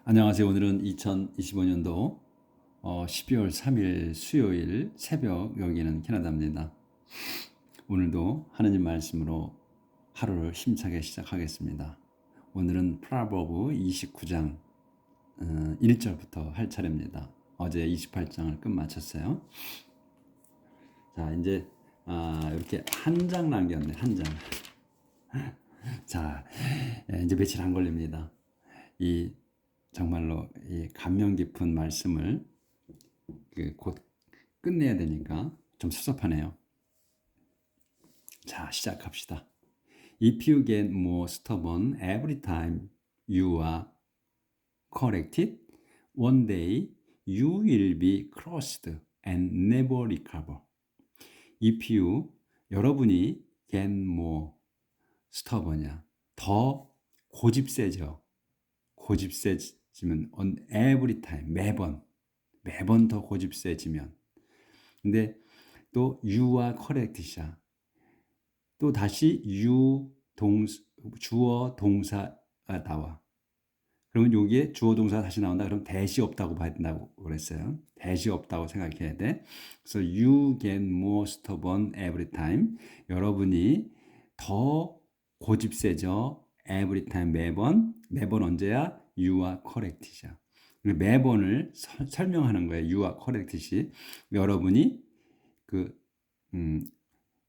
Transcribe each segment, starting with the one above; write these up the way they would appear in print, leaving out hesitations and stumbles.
안녕하세요. 오늘은 2025년도 12월 3일 수요일 새벽, 여기는 캐나다입니다. 오늘도 하느님 말씀으로 하루를 힘차게 시작하겠습니다. 오늘은 프로버브 29장 1절부터 할 차례입니다. 어제 28장을 끝마쳤어요. 자, 이제 이렇게 한 장 남겼네. 한 장. 자, 이제 며칠 안 걸립니다. 이 정말로 이 감명 깊은 말씀을 곧 끝내야 되니까 좀 섭섭하네요. 자, 시작합시다. If you get more stubborn every time you are corrected, one day you will be crushed and never recover. If you, 여러분이 get more stubborn이야. 더 고집세져. 고집세지면 on every time, 매번 더 고집세지면. 근데 또 you와 correct이야. 또 다시 you 주어 동사가 나와. 그러면 여기에 주어 동사가 다시 나온다. 그럼 대시 없다고 봐야 된다고 그랬어요. 대시 없다고 생각해야 돼. 그래서 you get more stubborn every time. 여러분이 더 고집세져 every time, 매번 언제야? you와 correct이야. 매번을 설명하는 거예요. you와 correct이. 여러분이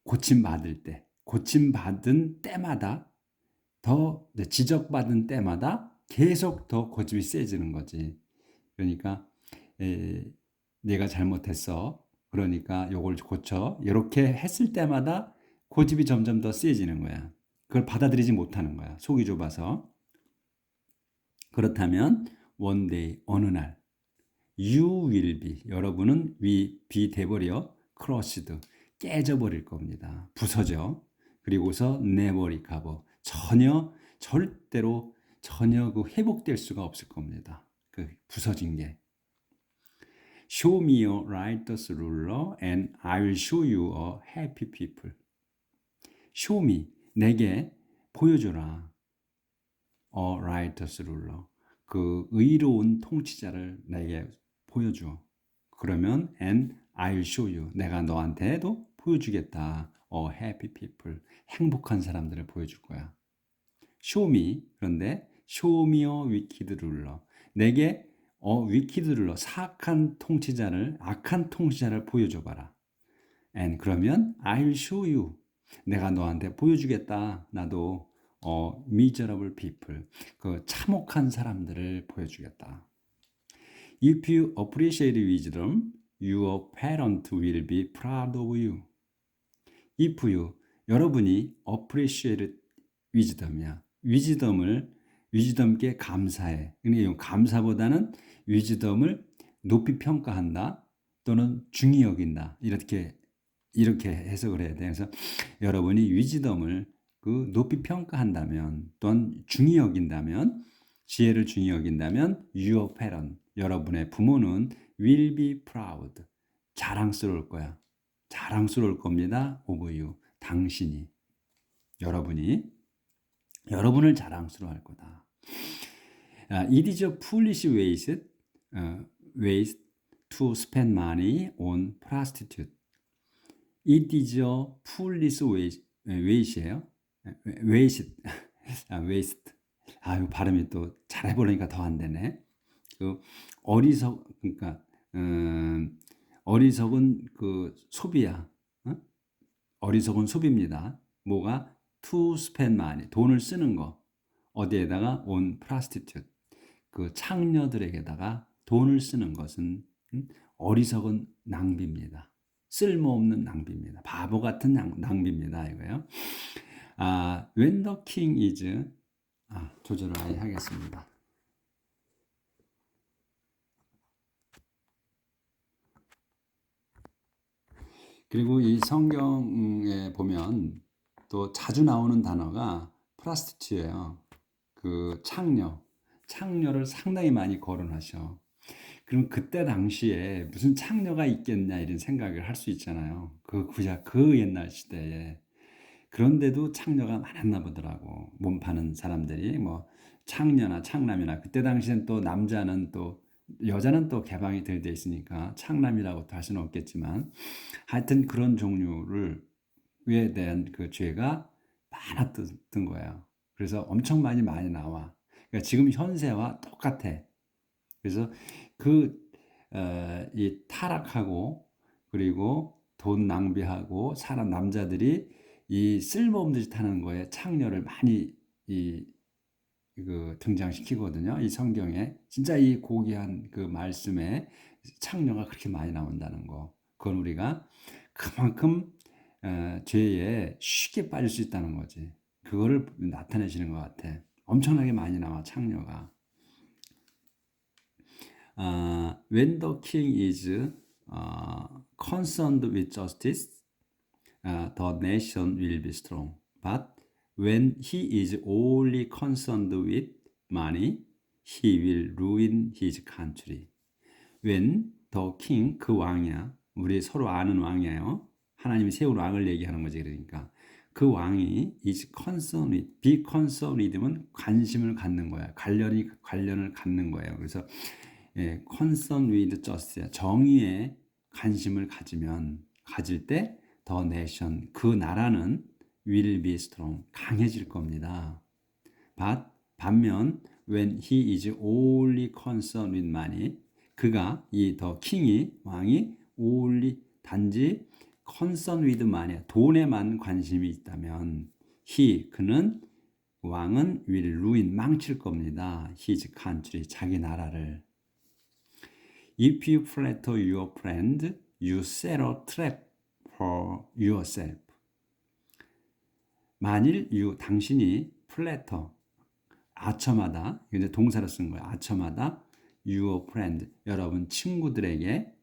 고침받은 때마다 더 지적받은 때마다 계속 더 고집이 세지는 거지. 그러니까 내가 잘못했어. 그러니까 요걸 고쳐. 이렇게 했을 때마다 고집이 점점 더 세지는 거야. 그걸 받아들이지 못하는 거야. 속이 좁아서. 그렇다면 one day, 어느 날 you will be, 여러분은 be 돼버려 crushed, 깨져버릴 겁니다. 부서져. 그리고서 never recover, 절대로 그 회복될 수가 없을 겁니다. 그 부서진 게. Show me a righteous ruler and I will show you a happy people. Show me, 내게 보여줘라. A righteous ruler, 그 의로운 통치자를 내게 보여줘. 그러면 and I'll show you, 내가 너한테도 보여주겠다. A happy people, 행복한 사람들을 보여줄 거야. Show me, 그런데 show me a wicked ruler, 내게 wicked ruler, 악한 통치자를 보여줘봐라. And 그러면 I'll show you, 내가 너한테 보여주겠다. 나도 miserable people, 그 참혹한 사람들을 보여주겠다. If you appreciate wisdom, your parent will be proud of you. If you, 여러분이 appreciate wisdom이야. wisdom께 감사해. 그러니까 감사보다는 wisdom을 높이 평가한다. 또는 중히 여긴다. 이렇게 해석을 해야 돼. 그래서 여러분이 wisdom을 높이 평가한다면, 또는 중히 여긴다면, 지혜를 중히 여긴다면, your parent, 여러분의 부모는 will be proud, 자랑스러울 거야. 자랑스러울 겁니다. of you, 당신이. 여러분을 자랑스러워할 거다. It is a foolish waste to spend money on prostitute. It is a foolish waste예요. waste. 이거 발음이 또 잘해보려니까 더 안 되네. 그러니까 어리석은 그 소비야. 어리석은 소비입니다. 뭐가? To spend money, 돈을 쓰는 거. 어디에다가? On prostitute, 그 창녀들에게다가 돈을 쓰는 것은 어리석은 낭비입니다. 쓸모없는 낭비입니다. 바보 같은 낭비입니다. 이거요. When the king is, 조절을 아예 하겠습니다. 그리고 이 성경에 보면 또 자주 나오는 단어가 prostitute예요. 그 창녀를 상당히 많이 거론하셔. 그럼 그때 당시에 무슨 창녀가 있겠냐 이런 생각을 할 수 있잖아요. 그 옛날 시대에. 그런데도 창녀가 많았나 보더라고. 몸 파는 사람들이 창녀나 창남이나 그때 당시엔 또 남자는 또 여자는 또 개방이 덜 돼 있으니까 창남이라고 할 수는 없겠지만 하여튼 그런 종류를 에 대한 그 죄가 많았던 거예요. 그래서 엄청 많이 나와. 그러니까 지금 현세와 똑같아. 그래서 그, 이 타락하고 그리고 돈 낭비하고 사람 남자들이 이 쓸모없는 짓 하는 거에 창녀를 많이 등장시키거든요. 이 성경에 진짜 이 고귀한 그 말씀에 창녀가 그렇게 많이 나온다는 거. 그건 우리가 그만큼 죄에 쉽게 빠질 수 있다는 거지. 그거를 나타내시는 것 같아. 엄청나게 많이 나와 창녀가. When the king is concerned with justice, the nation will be strong. But when he is only concerned with money, he will ruin his country. When the king, 그 왕이야. 우리 서로 아는 왕이에요. 하나님이 세운 왕을 얘기하는 거지. 그러니까 그 왕이 is concerned with, be concerned with면 관심을 갖는 거야. 관련을 갖는 거예요. 그래서 concern with justice, 정의에 관심을 가질 때 the nation, 그 나라는 will be strong, 강해질 겁니다. But 반면 when he is only concerned with money, 그가 이 the king이 왕이 only 단지 concerned with money, 돈에만 관심이 있다면 그는 왕은 will ruin, 망칠 겁니다. his country, 자기 나라를. If you flatter your friend, you set a trap for yourself. 만일 당신이 flatter, 아첨하다, 이제 동사로 쓴 거예요. 아첨하다, your friend, 여러분 친구들에게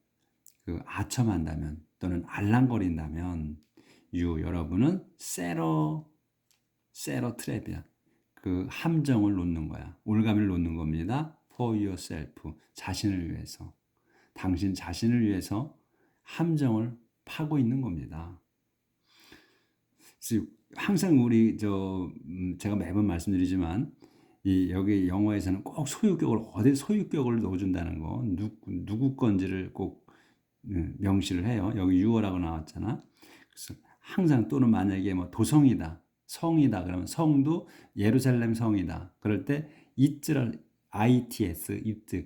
그 아첨한다면 또는 알랑거린다면, 여러분은 set a trap이야. 그 함정을 놓는 거야. 올가미를 놓는 겁니다. For yourself, 자신을 위해서. 당신 자신을 위해서 함정을 파고 있는 겁니다. 항상 제가 매번 말씀드리지만 여기 영어에서는 꼭 소유격을 넣어준다는 거, 누구 건지를 꼭 명시를 해요. 여기 유어라고 나왔잖아. 그래서 항상 또는 만약에 뭐 도성이다, 성이다 그러면 성도 예루살렘 성이다. 그럴 때 its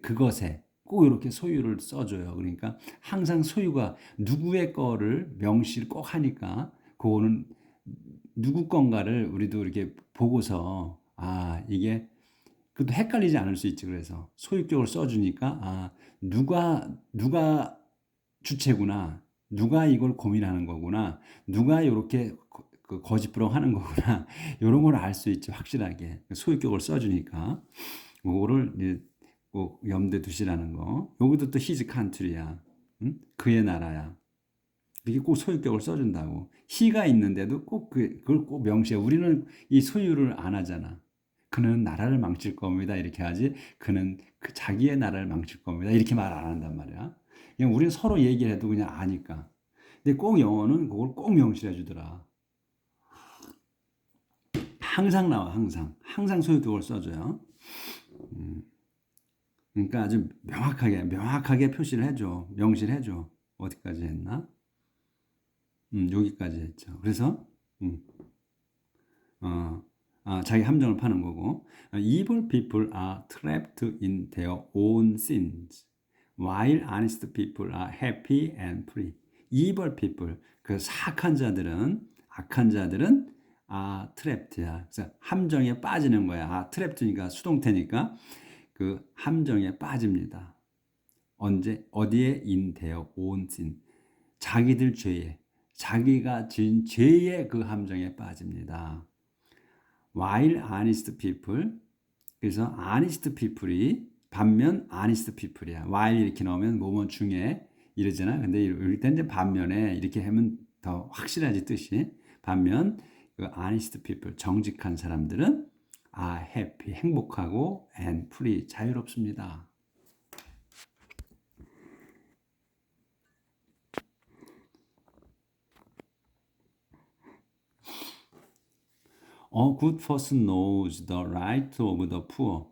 그것에 꼭 이렇게 소유를 써줘요. 그러니까 항상 소유가 누구의 거를 명시를 꼭 하니까 그거는 누구 건가를 우리도 이렇게 보고서 이게 그것도 헷갈리지 않을 수 있지. 그래서 소유격을 써주니까 누가 주체구나, 누가 이걸 고민하는 거구나, 누가 이렇게 거짓부렁 하는 거구나, 이런 걸 알 수 있지. 확실하게 소유격을 써주니까 그거를 꼭 염두에 두시라는 거. 여기도 또 히즈 칸트리야. 응? 그의 나라야. 이게 꼭 소유격을 써준다고. 히가 있는데도 꼭 그걸 꼭 명시해. 우리는 이 소유를 안 하잖아. 그는 나라를 망칠 겁니다. 이렇게 하지. 그는 자기의 나라를 망칠 겁니다. 이렇게 말 안 한단 말이야. 그냥 우리는 서로 얘기를 해도 그냥 아니까. 근데 꼭 영어는 그걸 꼭 명시해 주더라. 항상 나와, 항상. 항상 소유격을 써줘요. 그러니까 아주 명확하게 표시를 해줘. 명시를 해줘. 어디까지 했나? 여기까지 했죠. 그래서, 자기 함정을 파는 거고. Evil people are trapped in their own sins, while honest people are happy and free. Evil people, 그 악한 자들은 trapped야. 그래서 함정에 빠지는 거야. trapped니까 수동태니까 그 함정에 빠집니다. 언제? 어디에? in their own sin. 자기들 죄에, 자기가 지은 죄의 그 함정에 빠집니다. While honest people, 그래서 honest people이 반면 honest people이야. while 이렇게 나오면 뭐뭐 중에 이러잖아. 근데 이럴 때 이제 반면에 이렇게 하면 더 확실하지 뜻이. 반면 그 honest people, 정직한 사람들은 happy, 행복하고 and free, 자유롭습니다. A good person knows the right of the poor.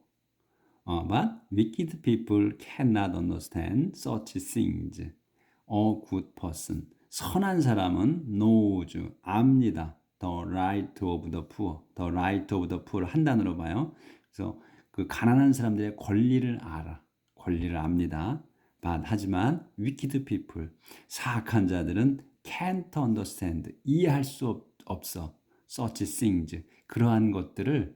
But wicked people cannot understand such things. A good person. 선한 사람은 knows, 압니다. The right of the poor. The right of the poor 한 단어로 봐요. 그래서 그 가난한 사람들의 권리를 알아. 권리를 압니다. But 하지만 wicked people, 사악한 자들은 can't understand, 이해할 수 없어. such things, 그러한 것들을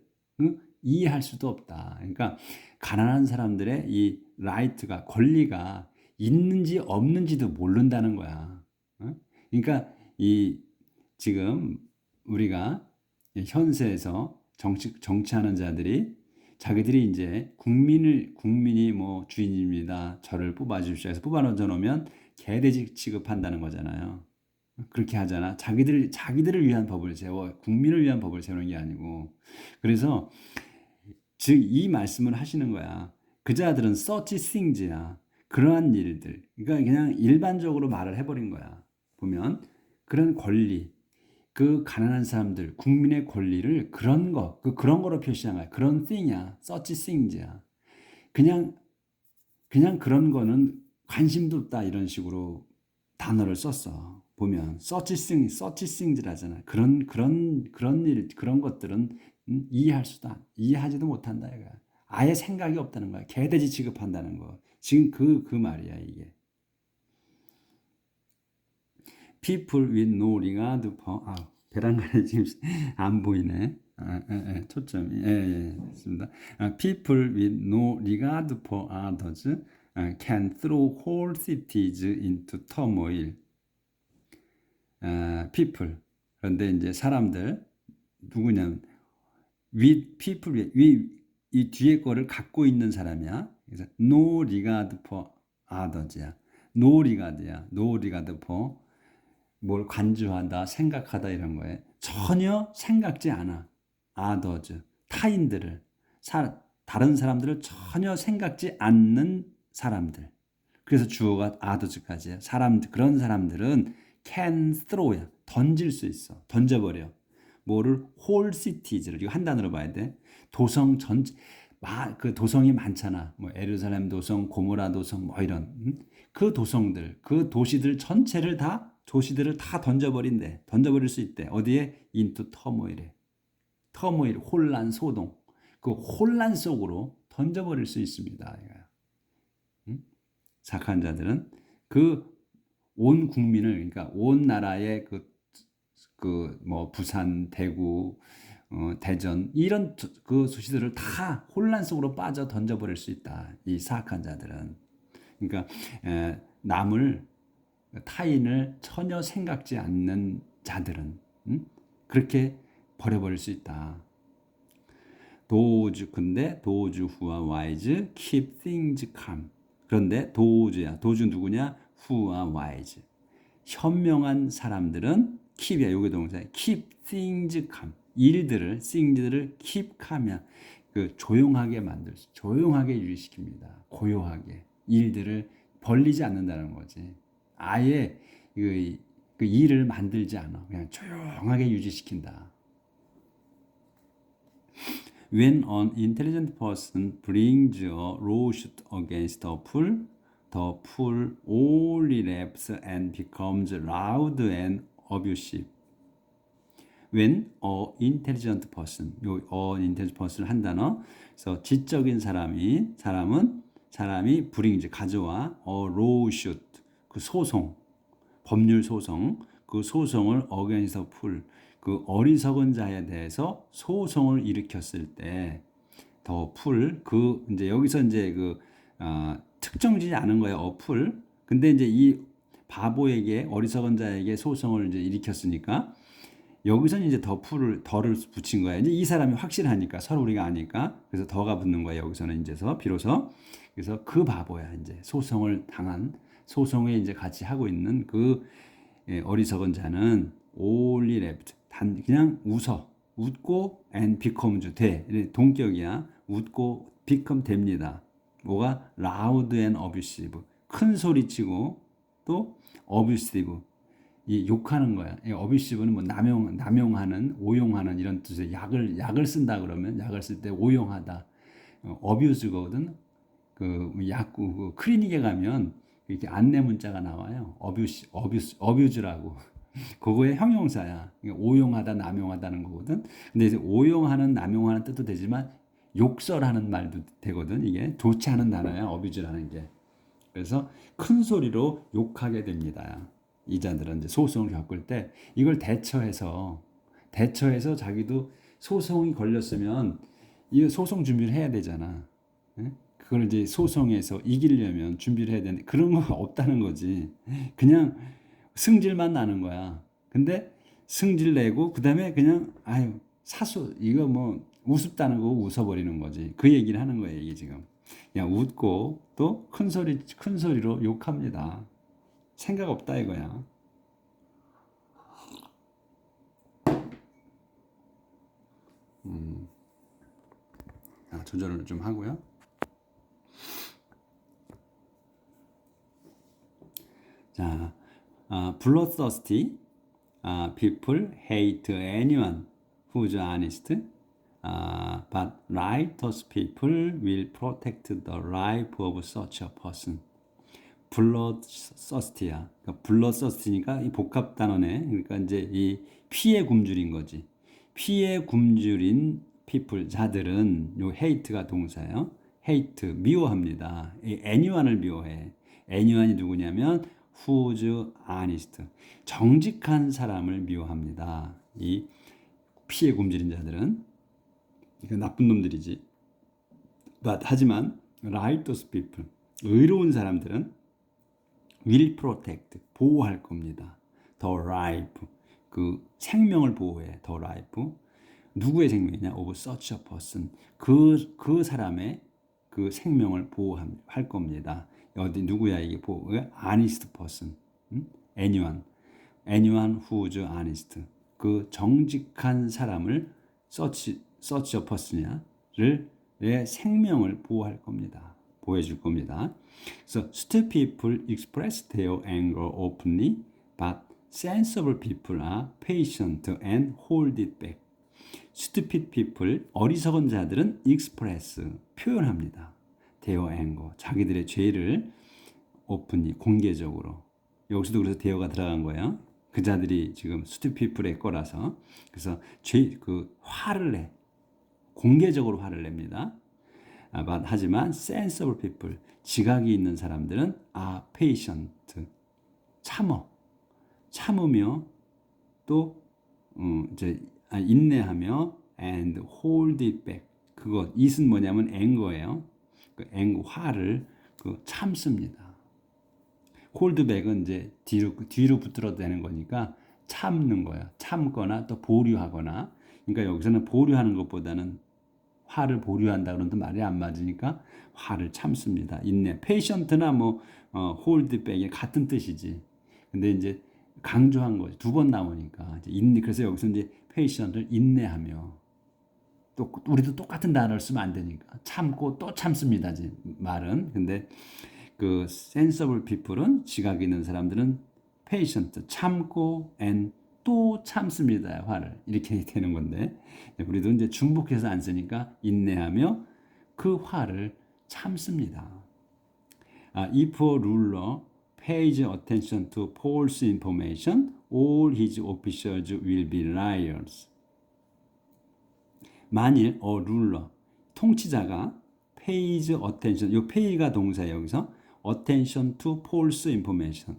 이해할 수도 없다. 그러니까 가난한 사람들의 이 right가, 권리가 있는지 없는지도 모른다는 거야. 그러니까 이 지금 우리가 현세에서 정치하는 자들이 자기들이 이제 국민이 뭐 주인입니다. 저를 뽑아주십시오. 해서 뽑아놓아 놓으면 개돼지 취급한다는 거잖아요. 그렇게 하잖아. 자기들을 위한 법을 세워, 국민을 위한 법을 세우는 게 아니고. 그래서 즉 이 말씀을 하시는 거야. 그 자들은 such things야. 그러한 일들. 그러니까 그냥 일반적으로 말을 해버린 거야. 보면 그런 권리, 그 가난한 사람들, 국민의 권리를 그런 거로 표시한 거야. 그런 thing이야. such things야. 그냥 그런 거는 관심도 없다 이런 식으로 단어를 썼어. 보면 such things라잖아. 그런 일, 그런 것들은 이해하지도 못한다 이거야. 아예 생각이 없다는 거야. 개돼지 취급한다는 거. 지금 그 말이야 이게. People with no regard for, 베란간에 지금 안 보이네. 초점이. 됐습니다. People with no regard for others can throw whole cities into turmoil. People. 그런데 이제 사람들, 누구냐면, with people, 이 뒤에 거를 갖고 있는 사람이야. 그래서 no regard for others야. no regard야. no regard for 뭘 관주하다, 생각하다 이런 거에 전혀 생각지 않아. others, 타인들을, 다른 사람들을 전혀 생각지 않는 사람들. 그래서 주어가 others까지야. 그런 사람들은 can throw야. 던질 수 있어. 던져버려. 뭐를 whole cities를, 이거 한 단어로 봐야 돼. 도성 전체, 그 도성이 많잖아. 뭐 에루살렘 도성, 고모라 도성, 뭐 이런 그 도성들, 그 도시들을 다 던져버릴 수 있대. 어디에? into turmoil에. 터모일, 혼란, 소동. 그 혼란 속으로 던져버릴 수 있습니다. 착한 자들은 그 온 국민을, 그러니까 온 나라의 뭐 부산, 대구, 대전 이런 그 도시들을 다 혼란 속으로 빠져 던져버릴 수 있다. 이 사악한 자들은. 그러니까 타인을 전혀 생각지 않는 자들은 그렇게 버려버릴 수 있다. 근데 those who are wise keep things calm. 그런데 도주 누구냐? who are wise. 현명한 사람들은 keep이야. 요게 동사야. keep things calm. things들을 keep calm이야. 조용하게 조용하게 유지시킵니다. 고요하게. 일들을 벌리지 않는다는 거지. 아예 그 일을 만들지 않아. 그냥 조용하게 유지시킨다. When an intelligent person brings a lawsuit against a fool, the fool only laughs and becomes loud and abusive. When an intelligent person, intelligent person을 한 단어. 그래서 지적인 사람이 brings, 가져와 a lawsuit, 그 소송, 법률 소송, 그 소송을 against a fool, 그 어리석은 자에 대해서 소송을 일으켰을 때, 더 풀, 이제 여기서 이제 특정지지 않은 거예요. 어풀. 근데 이제 이 바보에게, 어리석은 자에게 소송을 이제 일으켰으니까, 여기서는 이제 덜을 붙인 거예요. 이제 이 사람이 확실하니까, 서로 우리가 아니까. 그래서 더가 붙는 거예요. 여기서는 이제서, 비로소. 그래서 그 바보야, 이제. 소송에 이제 같이 하고 있는 어리석은 자는 only left, 그냥 웃고 and becomes, 동격이야. 웃고 become 됩니다. 뭐가? loud and abusive, 큰 소리치고 또 abusive, 이 욕하는 거야. 어뷰시브는 뭐 남용하는, 오용하는 이런 뜻의 약을 쓴다 그러면 약을 쓸 때 오용하다. 어뷰즈거든. 그 클리닉에 가면 이렇게 안내 문자가 나와요. 어뷰즈라고. 그거의 형용사야. 오용하다, 남용하다는 거거든. 근데 이제 오용하는, 남용하는 뜻도 되지만 욕설하는 말도 되거든. 이게 좋지 않은 단어야, 어뷰즈라는 게. 그래서 큰 소리로 욕하게 됩니다. 이자들은 이제 소송을 겪을 때 이걸 대처해서 자기도 소송이 걸렸으면 이 소송 준비를 해야 되잖아. 예? 그걸 이제 소송에서 이기려면 준비를 해야 되는데 그런 거 없다는 거지. 그냥 승질만 나는 거야. 근데 승질 내고 그다음에 그냥 아유 사소 이거 뭐 우습다는 거 웃어버리는 거지. 그 얘기를 하는 거예요, 이게 지금. 그냥 웃고 또 큰 소리로 욕합니다. 생각 없다 이거야. 조절을 좀 하고요. 자, bloodthirsty people hate anyone who's honest, but righteous people will protect the life of such a person. bloodthirsty야. 그러니까 bloodthirsty니까 이 복합 단어네. 그러니까 이제 이 피에 굶주린 거지. 피에 굶주린 people 자들은 요 hate가 동사예요. hate 미워합니다. 이 anyone을 미워해. anyone이 누구냐면 who's honest 정직한 사람을 미워합니다. 이 피에 굶주린 자들은 이거 나쁜 놈들이지. But 하지만 righteous people 의로운 사람들은 will protect 보호할 겁니다. The life 그 생명을 보호해. The life 누구의 생명이냐? Of such a person 그 사람의 그 생명을 보호할 겁니다. 어디 누구야 이게 honest person, anyone who's honest 그 정직한 사람을 such a person이야를 의 생명을 보호할 겁니다. 보호해줄 겁니다. So stupid people express their anger openly, but sensible people are patient and hold it back. stupid people 어리석은 자들은 express 표현합니다. their anger 자기들의 죄를 openly 공개적으로 여기서도 그래서 there가 들어간 거예요. 그 자들이 지금 stupid people의 거라서 그래서 화를 내 공개적으로 화를 냅니다. 하지만 sensible people 지각이 있는 사람들은 are patient 참으며 또 이제 인내하며 and hold it back 그거 it은 뭐냐면 anger예요. 그 anger 화를 참습니다. hold back은 이제 뒤로 붙들어도 되는 거니까 참는 거야. 참거나 또 보류하거나. 그러니까 여기서는 보류하는 것보다는 화를 보류한다 그러는데 말이 안 맞으니까 화를 참습니다. 인내. patient나 hold back이 같은 뜻이지. 근데 이제 강조한 거지. 두 번 나오니까 이제 인내. 그래서 여기서 이제 patient을 인내하며 또 우리도 똑같은 단어를 쓰면 안 되니까 참고 또 참습니다. 이제 말은. 근데 그 sensible people은 지각 있는 사람들은 patient 참고 and 또 참습니다. 화를 이렇게 되는 건데 우리도 이제 중복해서 안 쓰니까 인내하며 그 화를 참습니다. If a ruler pays attention to false information, all his officials will be liars. 만일 a ruler 통치자가 pays attention, 이 pay가 동사예요. 여기서 attention to false information.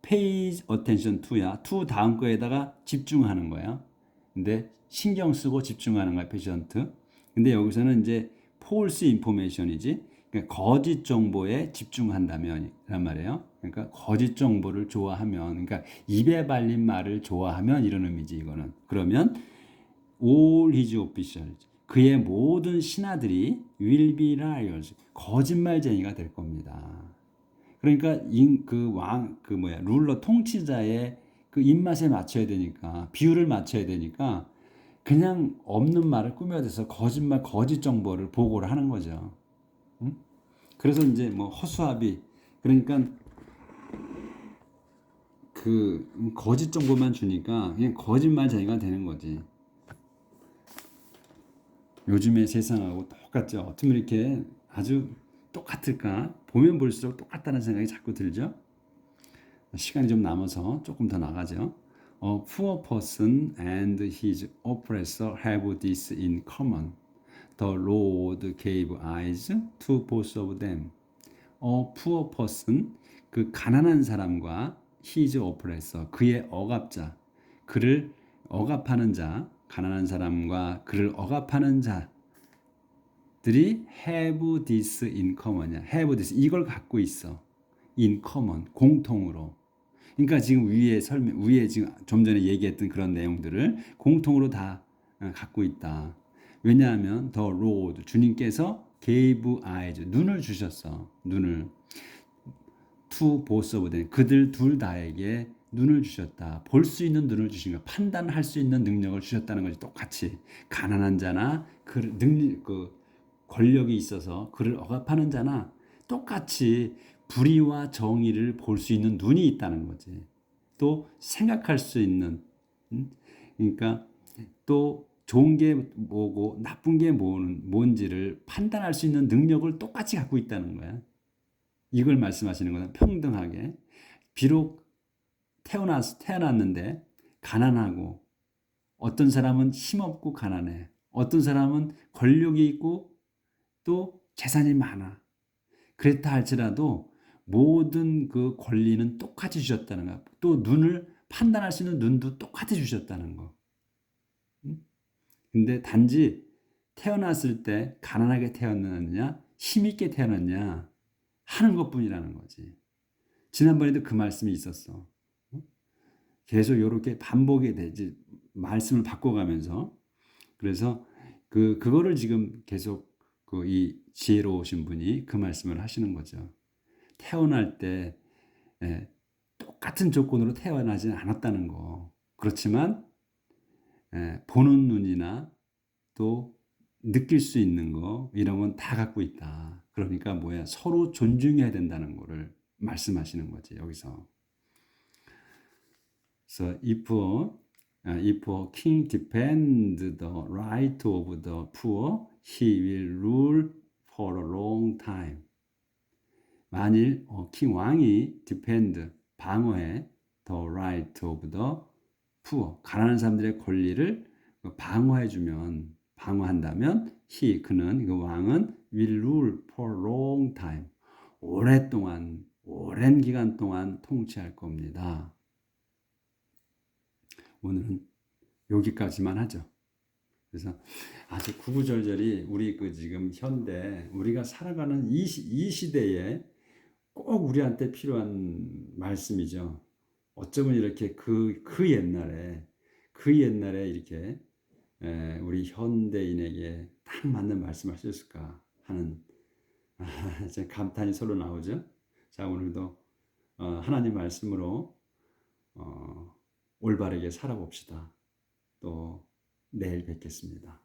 pays attention to야. to 다음 거에다가 집중하는 거야. 근데 신경 쓰고 집중하는 거야, patient. 근데 여기서는 이제 false information이지. 그러니까 거짓 정보에 집중한다면 이란 말이에요. 그러니까 거짓 정보를 좋아하면, 그러니까 입에 발린 말을 좋아하면 이런 의미지 이거는. 그러면 all his officials 그의 모든 신하들이 will be liars 거짓말쟁이가 될 겁니다. 그러니까 룰러 통치자의 그 입맛에 맞춰야 되니까 비율을 맞춰야 되니까 그냥 없는 말을 꾸며대서 거짓 정보를 보고를 하는 거죠. 응? 그래서 이제 허수아비 그러니까 그 거짓 정보만 주니까 그냥 거짓말 자기가 되는 거지. 요즘의 세상하고 똑같죠. 어쩌면 이렇게 아주 똑같을까? 보면 볼수록 똑같다는 생각이 자꾸 들죠. 시간이 좀 남아서 조금 더 나가죠. A poor person and his oppressor have this in common. The Lord gave eyes to both of them. A poor person, 그 가난한 사람과 his oppressor, 그의 억압자, 그를 억압하는 자, 가난한 사람과 그를 억압하는 자들이 have this in common이야. have this, 이걸 갖고 있어. in common, 공통으로. 그러니까 지금 위에 지금 좀 전에 얘기했던 그런 내용들을 공통으로 다 갖고 있다. 왜냐하면 the Lord, 주님께서 gave eyes, 눈을 주셨어. 눈을. to both of them, 그들 둘 다에게 눈을 주셨다. 볼 수 있는 눈을 주신 거, 판단할 수 있는 능력을 주셨다는 거지. 똑같이 가난한 자나 그 권력이 있어서 그를 억압하는 자나 똑같이 불의와 정의를 볼 수 있는 눈이 있다는 거지. 또 생각할 수 있는, 그러니까 또 좋은 게 뭐고 나쁜 게 뭔지를 판단할 수 있는 능력을 똑같이 갖고 있다는 거야. 이걸 말씀하시는 거는 평등하게. 비록 태어났는데 가난하고, 어떤 사람은 힘없고 가난해. 어떤 사람은 권력이 있고 또 재산이 많아. 그랬다 할지라도 모든 그 권리는 똑같이 주셨다는 거. 또 눈을 판단할 수 있는 눈도 똑같이 주셨다는 거. 근데 단지 태어났을 때 가난하게 태어났느냐, 힘있게 태어났냐 하는 것뿐이라는 거지. 지난번에도 그 말씀이 있었어. 계속 이렇게 반복이 되지, 말씀을 바꿔가면서. 그래서 그거를 지금 계속 이 지혜로우신 분이 그 말씀을 하시는 거죠. 태어날 때 똑같은 조건으로 태어나지 않았다는 거. 그렇지만 보는 눈이나 또 느낄 수 있는 거, 이런 건 다 갖고 있다. 그러니까 뭐야, 서로 존중해야 된다는 거를 말씀하시는 거지 여기서. So if a king defend the right of the poor, he will rule for a long time. 만일 king 왕이 defend, 방어해 the right of the poor, 가난한 사람들의 권리를 방어한다면 그는, 그 왕은 will rule for a long time, 오랜 기간 동안 통치할 겁니다. 오늘은 여기까지만 하죠. 그래서 아주 구구절절히 우리 지금 현대, 우리가 살아가는 이 시대에 꼭 우리한테 필요한 말씀이죠. 어쩌면 이렇게 그 옛날에 이렇게 우리 현대인에게 딱 맞는 말씀을 하셨을까 하는 감탄이 서로 나오죠. 자, 오늘도 하나님 말씀으로 올바르게 살아봅시다. 또 내일 뵙겠습니다.